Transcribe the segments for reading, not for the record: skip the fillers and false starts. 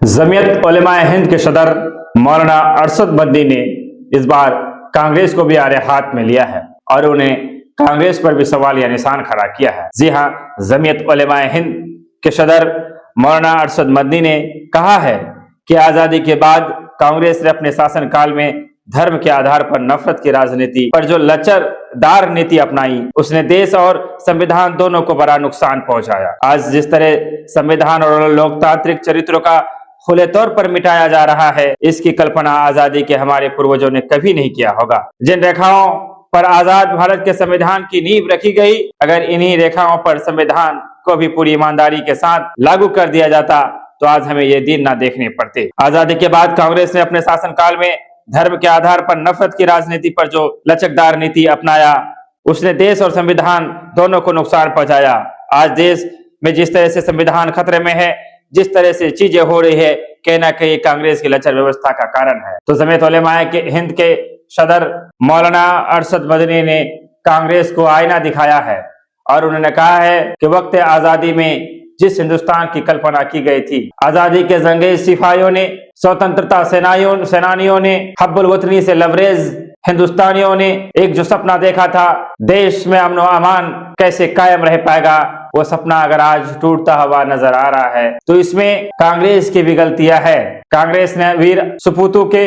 जमीयत उलेमाए हिंद के सदर मौलाना अरशद मदनी ने इस बार कांग्रेस को भी आड़े हाथ में लिया है और उन्हें कांग्रेस पर भी सवाल या निशान खड़ा किया है। जी हां, जमीयत उलेमाए हिंद के सदर मौलाना अरशद मदनी ने कहा है कि आजादी के बाद कांग्रेस ने अपने शासनकाल में धर्म के आधार पर नफरत की राजनीति पर जो लचरदार नीति अपनाई, उसने देश और संविधान दोनों को बड़ा नुकसान पहुंचाया। आज जिस तरह संविधान और लोकतांत्रिक चरित्रों का खुले तौर पर मिटाया जा रहा है, इसकी कल्पना आजादी के हमारे पूर्वजों ने कभी नहीं किया होगा। जिन रेखाओं पर आजाद भारत के संविधान की नींव रखी गई, अगर इन्हीं रेखाओं पर संविधान को भी पूरी ईमानदारी के साथ लागू कर दिया जाता तो आज हमें ये दिन ना देखने पड़ते। आजादी के बाद कांग्रेस ने अपने शासनकाल में धर्म के आधार पर नफरत की राजनीति पर जो लचकदार नीति अपनाया, उसने देश और संविधान दोनों को नुकसान पहुंचाया। आज देश में जिस तरह से संविधान खतरे में है, जिस तरह से चीजें हो रही है, कहीं ना कहीं कांग्रेस की लचर व्यवस्था का कारण है। तो जमीयत उलेमाए के हिंद के सदर मौलाना अरशद मदनी ने कांग्रेस को आईना दिखाया है और उन्होंने कहा है कि वक्त आजादी में जिस हिंदुस्तान की कल्पना की गई थी, आजादी के जंगे सिपाहियों ने, स्वतंत्रता सेनानियों ने, हब्बुल वतनी से लबरेज हिंदुस्तानियों ने एक जो सपना देखा था, देश में अमन और अमान कैसे कायम रह पाएगा, वो सपना अगर आज टूटता हुआ नजर आ रहा है तो इसमें कांग्रेस की भी गलतियां है। कांग्रेस ने वीर सपूतों के,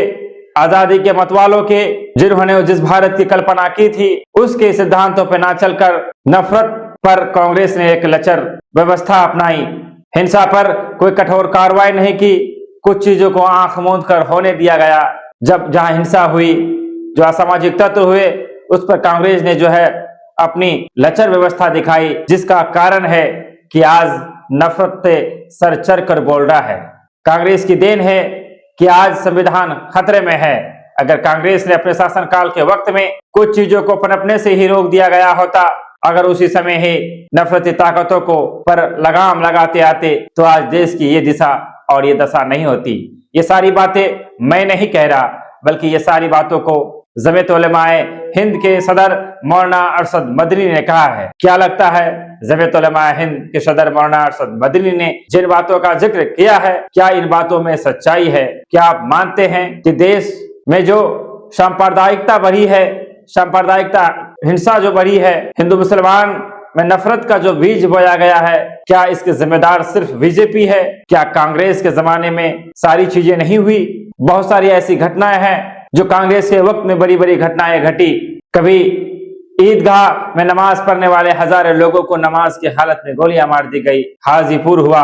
आजादी के मतवालों के, जिन्होंने जिस भारत की कल्पना की थी, उसके सिद्धांतों पर ना चलकर नफरत पर कांग्रेस ने एक लचर व्यवस्था अपनाई। हिंसा पर कोई कठोर कार्रवाई नहीं की, कुछ चीजों को आंख मूंद कर होने दिया गया। जब जहां हिंसा हुई, जो असामाजिक तत्व हुए, उस पर कांग्रेस ने जो है अपनी लचर व्यवस्था दिखाई, जिसका कारण है कि आज नफरत से सर चढ़ कर बोल रहा है। कांग्रेस की देन है कि आज संविधान खतरे में है। अगर कांग्रेस ने अपने शासनकाल के वक्त में कुछ चीजों को पनपने से ही रोक दिया गया होता, अगर उसी समय ही नफरती ताकतों को पर लगाम लगाते आते, तो आज देश की ये दिशा और ये दशा नहीं होती। ये सारी बातें मैं नहीं कह रहा, बल्कि ये सारी बातों को जमीयत उलेमाए हिंद के सदर मौलाना अरशद मदनी ने कहा है। क्या लगता है, जमीयत उलेमाए हिंद के सदर मौलाना अरशद मदनी ने जिन बातों का जिक्र किया है, क्या इन बातों में सच्चाई है? क्या आप मानते हैं कि देश में जो सांप्रदायिकता बढ़ी है, सांप्रदायिकता हिंसा जो बढ़ी है, हिंदू मुसलमान में नफरत का जो बीज बोया गया है, क्या इसके जिम्मेदार सिर्फ बीजेपी है? क्या कांग्रेस के जमाने में सारी चीजें नहीं हुई? बहुत सारी ऐसी घटनाएं हैं जो कांग्रेस के वक्त में बड़ी बड़ी घटनाएं घटी। कभी ईदगाह में नमाज पढ़ने वाले हजारों लोगों को नमाज की हालत में गोलियां मार दी गई। हाजीपुर हुआ,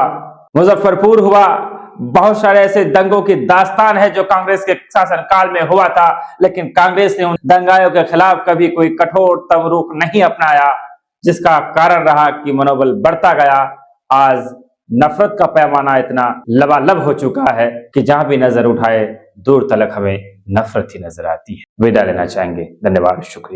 मुजफ्फरपुर हुआ, बहुत सारे ऐसे दंगों की दास्तान है जो कांग्रेस के शासनकाल में हुआ था, लेकिन कांग्रेस ने उन दंगाओं के खिलाफ कभी कोई कठोर तवरुख नहीं अपनाया, जिसका कारण रहा कि मनोबल बढ़ता गया। आज नफरत का पैमाना इतना लबालब हो चुका है कि जहां भी नजर उठाए दूर तलक हमें नफरत ही नजर आती है। विदा लेना चाहेंगे। धन्यवाद, शुक्रिया।